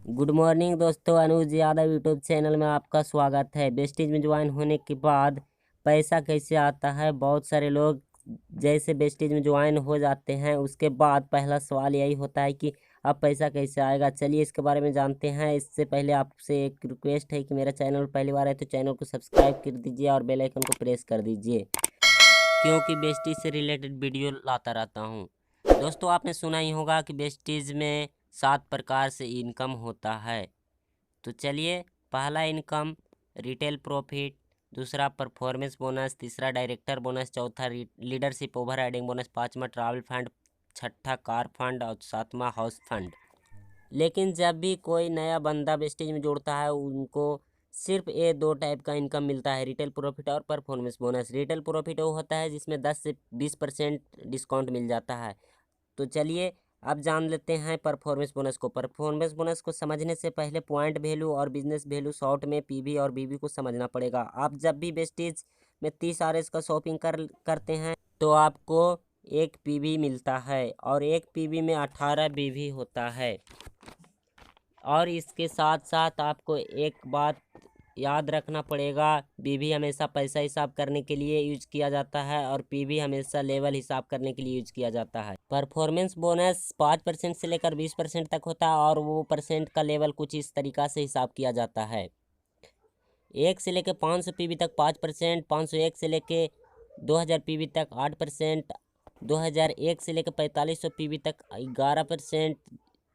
Good morning दोस्तों, अनुज Yadav YouTube channel में आपका स्वागत है। बेस्टीज में ज्वाइन होने के बाद पैसा कैसे आता है। बहुत सारे लोग जैसे बेस्टीज में ज्वाइन हो जाते हैं उसके बाद पहला सवाल यही होता है कि अब पैसा कैसे आएगा। चलिए इसके बारे में जानते हैं। इससे पहले आपसे एक रिक्वेस्ट है कि मेरा चैनल पहली बार है तो चैनल को सब्सक्राइब कर दीजिए और बेल आइकन को प्रेस कर दीजिए, क्योंकि बेस्टीज से रिलेटेड वीडियो लाता रहता हूँ। दोस्तों, आपने सुना ही होगा कि बेस्टीज में 7 प्रकार से इनकम होता है। तो चलिए, पहला इनकम रिटेल प्रॉफिट, दूसरा परफॉर्मेंस बोनस, तीसरा डायरेक्टर बोनस, चौथा लीडरशिप ओवर राइडिंग बोनस, पाँचवा ट्रैवल फंड, छठा कार फंड और सातवां हाउस फंड। लेकिन जब भी कोई नया बंदा वेस्टेज में जुड़ता है उनको सिर्फ ये दो टाइप का इनकम मिलता है, रिटेल प्रॉफिट और परफॉर्मेंस बोनस। रिटेल प्रॉफिट वो होता है जिसमें 10 से 20% डिस्काउंट मिल जाता है। तो चलिए अब जान लेते हैं परफॉर्मेंस बोनस को। परफॉर्मेंस बोनस को समझने से पहले पॉइंट वैल्यू और बिजनेस वैल्यू शॉर्ट में पीवी और बीवी को समझना पड़ेगा। आप जब भी वेस्टेज में 30 आरएस का शॉपिंग करते हैं तो आपको एक पीवी मिलता है और एक पीवी में 18 बीवी होता है। और इसके साथ साथ आपको एक बात याद रखना पड़ेगा, बीवी हमेशा पैसा हिसाब करने के लिए यूज किया जाता है और पीवी हमेशा लेवल हिसाब करने के लिए यूज किया जाता है। परफॉर्मेंस बोनस 5% से लेकर 20% तक होता है और वो परसेंट का लेवल कुछ इस तरीका से हिसाब किया जाता है। 1 से लेकर 500 पीवी तक 5%, 501 से लेकर 2000 पीवी तक 8%, 2001 से लेकर 4500 पीवी तक 11%,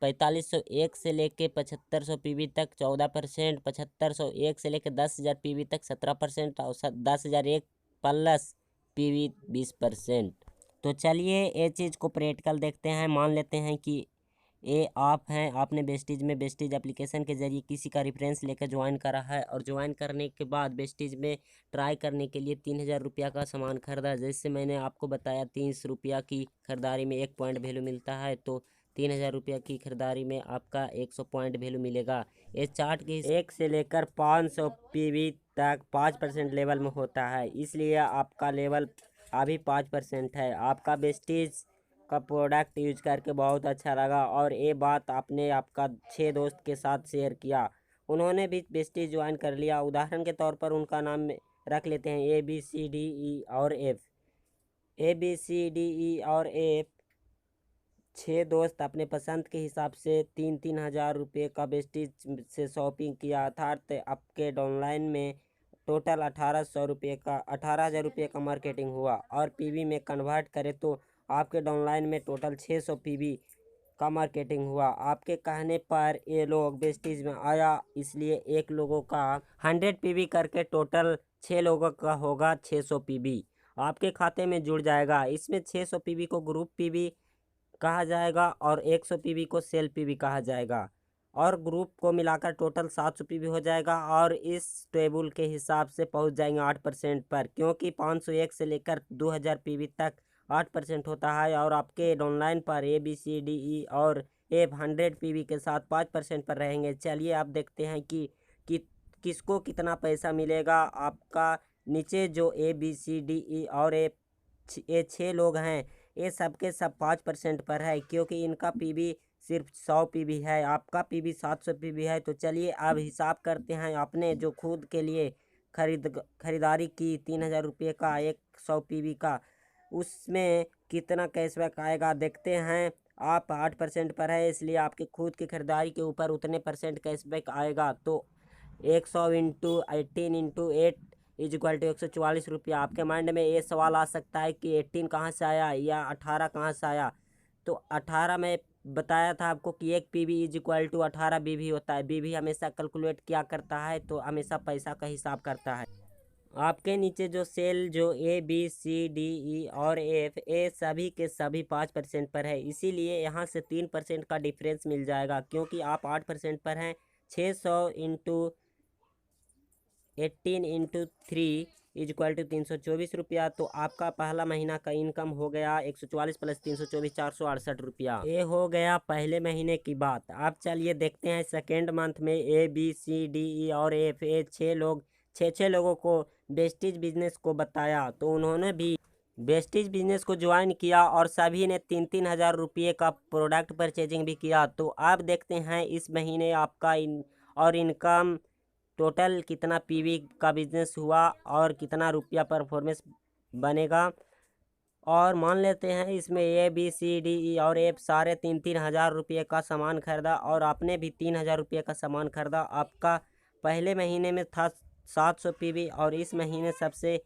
4501 से लेकर 7500 पीवी तक 14%, 7501 से लेकर 10,000 पीवी तक 17% और 10,001 प्लस पीवी 20%। तो चलिए ये चीज़ को प्रैक्टिकल देखते हैं। मान लेते हैं कि ये आप हैं, आपने बेस्टीज में बेस्टीज एप्लीकेशन के जरिए किसी का रेफरेंस लेकर ज्वाइन करा है और ज्वाइन करने के बाद बेस्टीज में ट्राई करने के लिए 3000 रुपया का सामान खरीदा। जैसे मैंने आपको बताया 30 रुपया की खरीदारी में 1 पॉइंट वैल्यू मिलता है, तो 3000 रुपया की खरीदारी में आपका 100 पॉइंट वैल्यू मिलेगा। इस चार्ट के 1 से लेकर 500 पीवी तक 5% लेवल में होता है, इसलिए आपका लेवल अभी 5% है। आपका बेस्टीज का प्रोडक्ट यूज करके बहुत अच्छा लगा और ये बात आपने आपका 6 दोस्त के साथ शेयर किया, उन्होंने भी बेस्टीज ज्वाइन कर लिया। उदाहरण के तौर पर उनका नाम रख लेते हैं ABCDE और F। ABCDE और F 6 दोस्त अपने पसंद के हिसाब से 3,000 रुपये का बेस्टीज से शॉपिंग किया, अर्थात आपके ऑनलाइन में टोटल 18,000 रुपये का मार्केटिंग हुआ और पीवी में कन्वर्ट करें तो आपके डाउनलाइन में टोटल 600 पीवी का मार्केटिंग हुआ। आपके कहने पर ये लोग बेस्टीज में आया, इसलिए एक लोगों का 100 पीवी करके टोटल 6 लोगों का होगा 600 पीवी आपके खाते में जुड़ जाएगा। इसमें 600 पीवी को ग्रुप पीवी कहा जाएगा और 100 पीवी को सेल पीवी कहा जाएगा और ग्रुप को मिलाकर टोटल 700 पीवी हो जाएगा। और इस टेबल के हिसाब से पहुंच जाएंगे 8% पर, क्योंकि 501 से लेकर 2000 पीवी तक 8% होता है और आपके ऑनलाइन पर ABCDE और F 100 पीवी के साथ 5% पर रहेंगे। चलिए आप देखते हैं कि किसको कितना पैसा मिलेगा। आपका नीचे जो ABCDE और F ये 6 लोग हैं, ये सब के सब 5% पर है, क्योंकि इनका पीवी सिर्फ 100 पीवी है, आपका पीवी 700 पीवी है। तो चलिए अब हिसाब करते हैं। आपने जो खुद के लिए खरीदारी की 3,000 रुपये का 100 पीवी का, उसमें कितना कैशबैक आएगा देखते हैं। आप 8% पर है, इसलिए आपकी खुद की खरीदारी के ऊपर उतने परसेंट कैशबैक आएगा। तो 100 into 18 into 8 is equal to 144 रुपया। आपके माइंड में ये सवाल आ सकता है कि 18 कहाँ से आया या 18 कहाँ से आया। तो 18 में बताया था आपको कि एक पीवी इज इक्वल टू 18 बीवी होता है। बीवी हमेशा कैलकुलेट क्या करता है, तो हमेशा पैसा का हिसाब करता है। आपके नीचे जो सेल जो ABCDE और F ए सभी के सभी 5% पर है, इसीलिए यहाँ से 3% का डिफरेंस मिल जाएगा, क्योंकि आप 8% पर हैं। 600 into 18 into 3 is equal to 324 रुपया। तो आपका पहला महीना का इनकम हो गया 144 प्लस 324 468 रुपया। ये हो गया पहले महीने की बात। अब चलिए देखते हैं सेकेंड मंथ में ABCDE और F ए 6 लोगों को बेस्टीज बिजनेस को बताया, तो उन्होंने भी वेस्टीज बिजनेस को ज्वाइन किया और सभी ने 3-3 हज़ार रुपये का प्रोडक्ट परचेजिंग भी किया। तो आप देखते हैं इस महीने आपका इनकम टोटल कितना पीवी का बिजनेस हुआ और कितना रुपया परफॉर्मेंस बनेगा। और मान लेते हैं इसमें ABCDE और F सारे 3-3 हज़ार रुपये का सामान खरीदा और आपने भी 3 हज़ार रुपये का सामान खरीदा। आपका पहले महीने में था 700 पीवी और इस महीने सबसे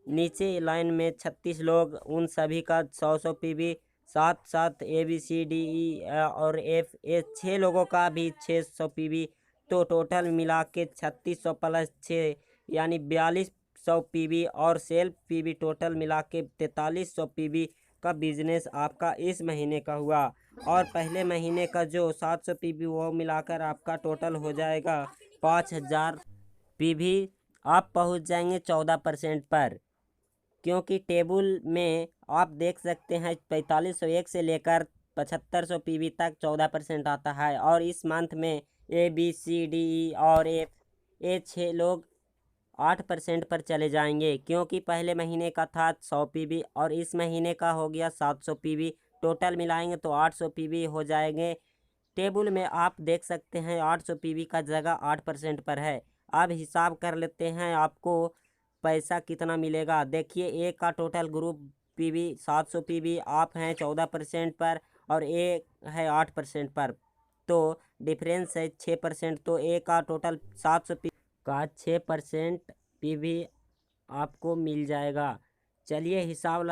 नीचे लाइन में 36 लोग, उन सभी का 100 पीवी, साथ साथ ABCDE और F, ये 6 लोगों का भी 600 पीवी। तो टोटल मिला के 3600 प्लस 6 यानी 4200 पीवी और सेल्फ पीवी टोटल मिला के 4300 पीवी का बिजनेस आपका इस महीने का हुआ। और पहले महीने का जो 700 पीवी वो मिलाकर आपका टोटल हो जाएगा 5000 पीवी। आप पहुंच जाएंगे 14% पर, क्योंकि टेबल में आप देख सकते हैं 4501 से लेकर 7500 पीवी तक 14% आता है। और इस मंथ में ABCDE और F, ये 6 लोग 8% पर चले जाएंगे, क्योंकि पहले महीने का था 100 पीवी और इस महीने का हो गया 700 पीवी। टोटल मिलाएंगे तो 800 पीवी हो जाएंगे। टेबल में आप देख सकते हैं 800 पीवी का जगह 8% पर है। अब हिसाब कर लेते हैं आपको पैसा कितना मिलेगा। देखिए ए का टोटल ग्रुप पीवी 700 पीवी, आप हैं 14% पर और ए है 8% पर, तो डिफरेंस है 6%। तो ए का टोटल 700 पीवी का 6% पीवी आपको मिल जाएगा। चलिए हिसाब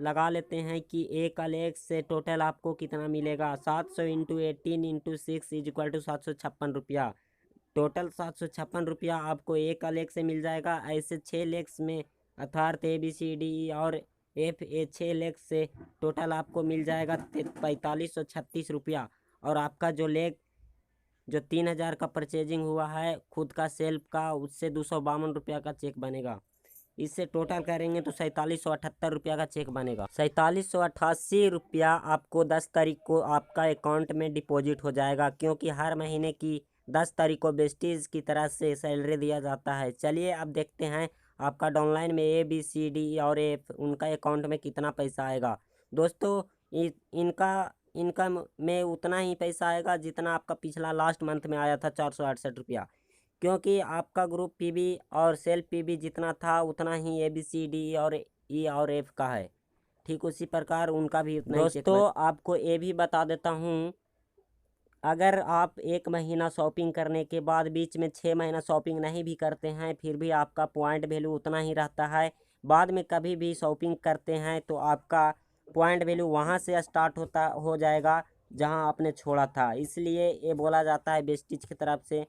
लगा लेते हैं कि एक अलेक्स से टोटल आपको कितना मिलेगा। 700 into 18 into 6 is equal to 756 रुपया। टोटल 756 रुपया आपको एक लेग से मिल जाएगा। ऐसे 6 लेग्स में अर्थात ABCDE और F, ए 6 लेग्स से टोटल आपको मिल जाएगा 4536 रुपया। और आपका जो लेग जो 3000 का परचेजिंग हुआ है खुद का सेल्फ का, उससे 252 रुपया का चेक बनेगा। इससे टोटल करेंगे तो 4778 रुपया का चेक बनेगा। 4788 रुपया आपको 10 तारीख को आपका अकाउंट में डिपॉजिट हो जाएगा, क्योंकि हर महीने की 10 तारीख को वेस्टीज की तरफ से सैलरी दिया जाता है। चलिए अब देखते हैं आपका डाउनलाइन में ABCD और F उनका अकाउंट में कितना पैसा आएगा। दोस्तों इनका इनकम में उतना ही पैसा आएगा जितना आपका पिछला लास्ट मंथ में आया था 468 रुपया, क्योंकि आपका ग्रुप पीवी और सेल्फ पीवी जितना था उतना ही ABCD और E और F का है। ठीक उसी प्रकार उनका भी उतना ही। दोस्तों आपको ये भी बता देता हूँ, अगर आप 1 महीना शॉपिंग करने के बाद बीच में 6 महीना शॉपिंग नहीं भी करते हैं फिर भी आपका पॉइंट वैल्यू उतना ही रहता है। बाद में कभी भी शॉपिंग करते हैं तो आपका पॉइंट वैल्यू वहाँ से स्टार्ट हो जाएगा जहाँ आपने छोड़ा था। इसलिए ये बोला जाता है वेस्टीज की तरफ से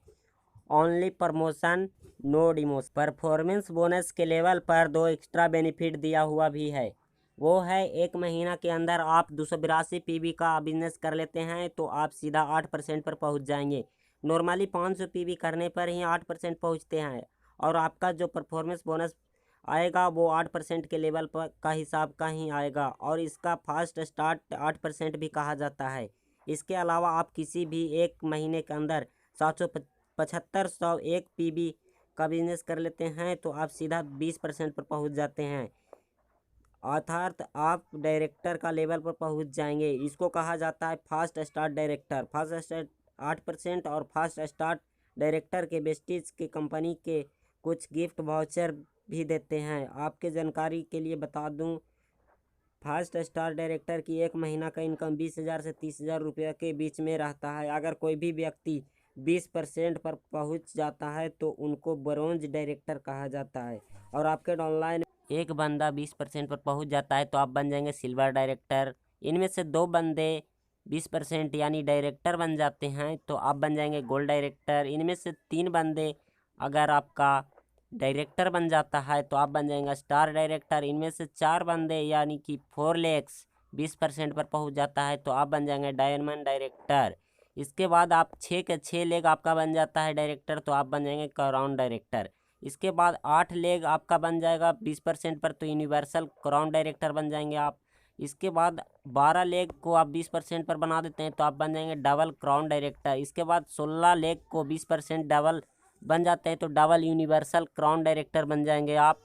only promotion no demotion. Performance bonus के लेवल पर 2 एक्स्ट्रा बेनिफिट दिया हुआ भी है। वो है 1 महीना के अंदर आप 282 पीवी का बिजनेस कर लेते हैं तो आप सीधा 8% पर पहुंच जाएंगे। नॉर्मली 500 पीवी करने पर ही 8% पहुंचते हैं और आपका जो परफॉर्मेंस बोनस आएगा वो 8% के लेवल पर का हिसाब का ही आएगा और इसका फास्ट स्टार्ट 8% भी कहा जाता है। इसके अलावा आप किसी भी 1 महीने के अंदर 775 पीवी का बिजनेस कर लेते हैं तो आप सीधा 20% पर पहुंच जाते हैं, अर्थात आप डायरेक्टर का लेवल पर पहुंच जाएंगे। इसको कहा जाता है fast start director. Fast start 8% और फास्ट स्टार्ट डायरेक्टर के वेस्टीज के कंपनी के कुछ गिफ्ट वाउचर भी देते हैं। आपके जानकारी के लिए बता दूं, फास्ट स्टार डायरेक्टर की 1 महीना का इनकम 20,000 से 30,000 रुपये के बीच में रहता है। अगर कोई भी व्यक्ति 20% पर पहुंच जाता है तो उनको ब्रोंज डायरेक्टर कहा जाता है। और आपके ऑनलाइन एक बंदा 20% पर पहुंच जाता है तो आप बन जाएंगे सिल्वर डायरेक्टर। इनमें से 2 बंदे 20% यानी डायरेक्टर बन जाते हैं तो आप बन जाएंगे गोल्ड डायरेक्टर। इनमें से 3 बंदे अगर आपका डायरेक्टर बन जाता है तो आप बन जाएंगे स्टार डायरेक्टर। इनमें से 4 बंदे यानी कि 4 लेग्स 20% पर पहुंच जाता है तो आप बन जाएंगे डायमंड डायरेक्टर। इसके बाद आप 6 के 6 लेग आपका बन जाता है डायरेक्टर तो आप बन जाएंगे क्राउन डायरेक्टर। इसके बाद 8 लेग आपका बन जाएगा 20% पर तो यूनिवर्सल क्राउन डायरेक्टर बन जाएंगे आप। इसके बाद 12 लेग को आप 20% पर बना देते हैं तो आप बन जाएंगे डबल क्राउन डायरेक्टर। इसके बाद 16 लेग को 20% डबल बन जाते हैं तो डबल यूनिवर्सल क्राउन डायरेक्टर बन जाएंगे आप।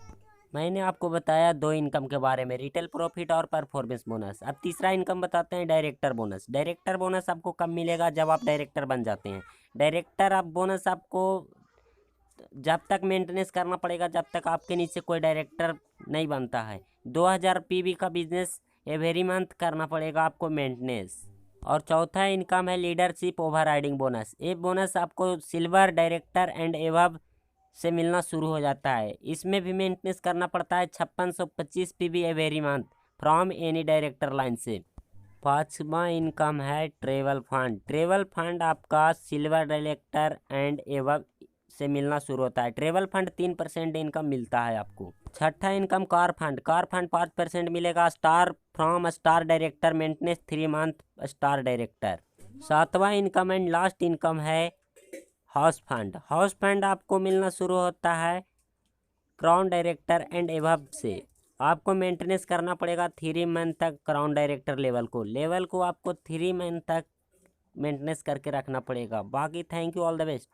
मैंने आपको बताया 2 इनकम के बारे में, रिटेल प्रॉफिट और परफॉर्मेंस बोनस। अब तीसरा इनकम बताते हैं, डायरेक्टर बोनस। डायरेक्टर बोनस आपको कब मिलेगा? जब आप डायरेक्टर बन जाते हैं। डायरेक्टर आप बोनस आपको जब तक मेंटेनेंस करना पड़ेगा, जब तक आपके नीचे कोई डायरेक्टर नहीं बनता है। 2000 पीवी का बिजनेस एवरी मंथ करना पड़ेगा आपको मेंटेनेंस। और चौथा इनकम है लीडरशिप ओवर राइडिंग बोनस। ये बोनस आपको सिल्वर डायरेक्टर एंड एवब से मिलना शुरू हो जाता है। इसमें भी मेंटेनेंस करना पड़ता है 5625 PV every month from any director line से। पांचवा इनकम है ट्रेवल फंड। ट्रेवल फंड आपका सिल्वर डायरेक्टर एंड एवब से मिलना शुरू होता है। ट्रेवल फंड 3% इनकम मिलता है आपको। छठा income car fund. Car fund 5% मिलेगा। Star from star director maintenance 3 month star director. सातवां इनकम एंड लास्ट इनकम है हाउस फंड। हाउस फंड आपको मिलना शुरू होता है क्राउन डायरेक्टर एंड एवब से। आपको मेंटेनेंस करना पड़ेगा 3 मंथ तक क्राउन डायरेक्टर लेवल को आपको 3 मंथ तक मेंटेनेंस करके रखना पड़ेगा। बाकी thank you, all the best.